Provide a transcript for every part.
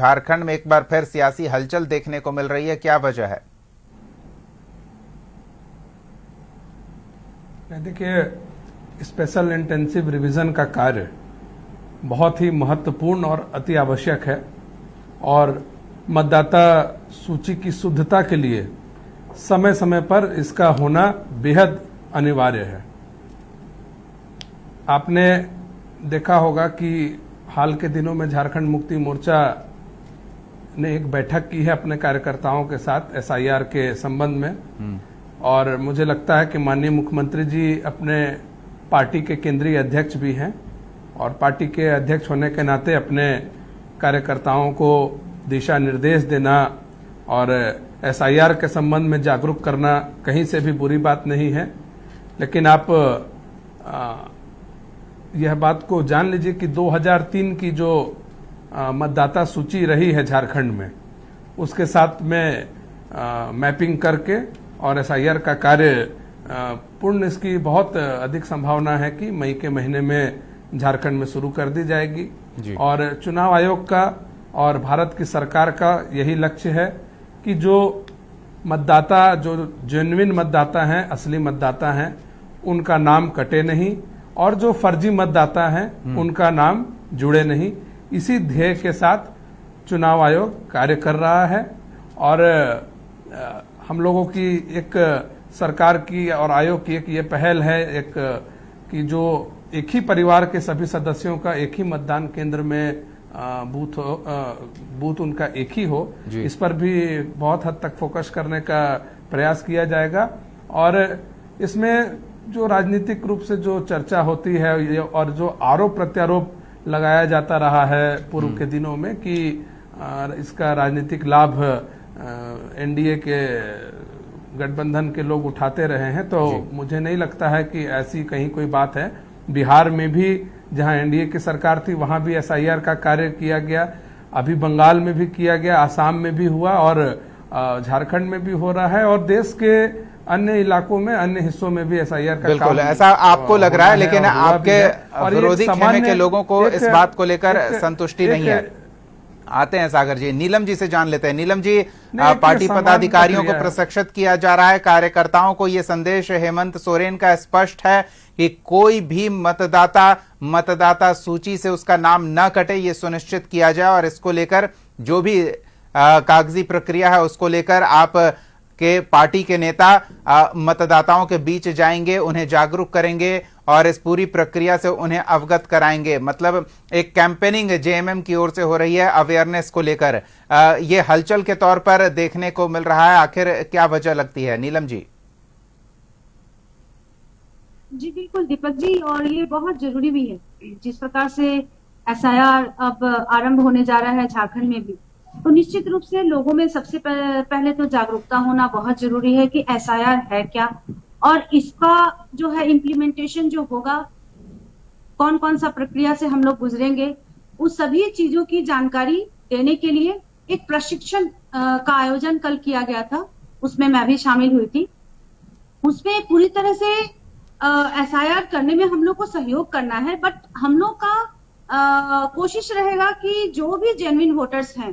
झारखंड में एक बार फिर सियासी हलचल देखने को मिल रही है, क्या वजह है? देखिए, स्पेशल इंटेंसिव रिवीजन का कार्य बहुत ही महत्वपूर्ण और अति आवश्यक है और मतदाता सूची की शुद्धता के लिए समय समय पर इसका होना बेहद अनिवार्य है। आपने देखा होगा कि हाल के दिनों में झारखंड मुक्ति मोर्चा ने एक बैठक की है अपने कार्यकर्ताओं के साथ एसआईआर के संबंध में, और मुझे लगता है कि माननीय मुख्यमंत्री जी अपने पार्टी के केंद्रीय अध्यक्ष भी हैं और पार्टी के अध्यक्ष होने के नाते अपने कार्यकर्ताओं को दिशा निर्देश देना और एसआईआर के संबंध में जागरूक करना कहीं से भी बुरी बात नहीं है। लेकिन आप यह बात को जान लीजिए कि 2003 की जो मतदाता सूची रही है झारखंड में, उसके साथ में मैपिंग करके और एसआईआर का कार्य पूर्ण इसकी बहुत अधिक संभावना है कि मई के महीने में झारखंड में शुरू कर दी जाएगी। और चुनाव आयोग का और भारत की सरकार का यही लक्ष्य है कि जो मतदाता, जो जेन्युइन मतदाता हैं, असली मतदाता हैं, उनका नाम कटे नहीं और जो फर्जी मतदाता हैं उनका नाम जुड़े नहीं। इसी ध्येय के साथ चुनाव आयोग कार्य कर रहा है और हम लोगों की एक सरकार की और आयोग की एक ये पहल है एक कि जो एक ही परिवार के सभी सदस्यों का एक ही मतदान केंद्र में बूथ उनका एक ही हो, इस पर भी बहुत हद तक फोकस करने का प्रयास किया जाएगा। और इसमें जो राजनीतिक रूप से जो चर्चा होती है और जो आरोप प्रत्यारोप लगाया जाता रहा है पूर्व के दिनों में कि इसका राजनीतिक लाभ एनडीए के गठबंधन के लोग उठाते रहे हैं, तो मुझे नहीं लगता है कि ऐसी कहीं कोई बात है। बिहार में भी जहां एनडीए की सरकार थी वहां भी एसआईआर का कार्य किया गया, अभी बंगाल में भी किया गया, आसाम में भी हुआ और झारखंड में भी हो रहा है और देश के अन्य इलाकों में, अन्य हिस्सों में भी एसआईआर का बिल्कुल ऐसा आपको लग रहा है, लेकिन आपके विरोधी खेमे के लोगों को इस बात को लेकर संतुष्टि नहीं है। आते हैं सागर जी, नीलम जी से जान लेते हैं। नीलम जी, पार्टी पदाधिकारियों को प्रशिक्षित किया जा रहा है, कार्यकर्ताओं को ये संदेश हेमंत सोरेन का स्पष्ट है कि कोई भी मतदाता सूची से उसका नाम न कटे, ये सुनिश्चित किया जाए और इसको लेकर जो भी कागजी प्रक्रिया है उसको लेकर आप के पार्टी के नेता मतदाताओं के बीच जाएंगे, उन्हें जागरूक करेंगे और इस पूरी प्रक्रिया से उन्हें अवगत कराएंगे। मतलब एक कैंपेनिंग जेएमएम की ओर से हो रही है अवेयरनेस को लेकर, ये हलचल के तौर पर देखने को मिल रहा है। आखिर क्या वजह लगती है नीलम जी? जी बिल्कुल दीपक जी, और ये बहुत जरूरी भी है। जिस प्रकार से एसआईआर अब आरंभ होने जा रहा है झारखंड में भी, तो निश्चित रूप से लोगों में सबसे पहले तो जागरूकता होना बहुत जरूरी है कि एसआईआर है क्या और इसका जो है इम्प्लीमेंटेशन जो होगा, कौन कौन सा प्रक्रिया से हम लोग गुजरेंगे, उस सभी चीजों की जानकारी देने के लिए एक प्रशिक्षण का आयोजन कल किया गया था, उसमें मैं भी शामिल हुई थी। उसमें पूरी तरह से एसआईआर करने में हम लोग को सहयोग करना है, बट हम लोग का कोशिश रहेगा कि जो भी जेन्युइन वोटर्स हैं,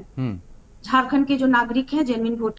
झारखंड के जो नागरिक हैं, जेन्युइन वोटर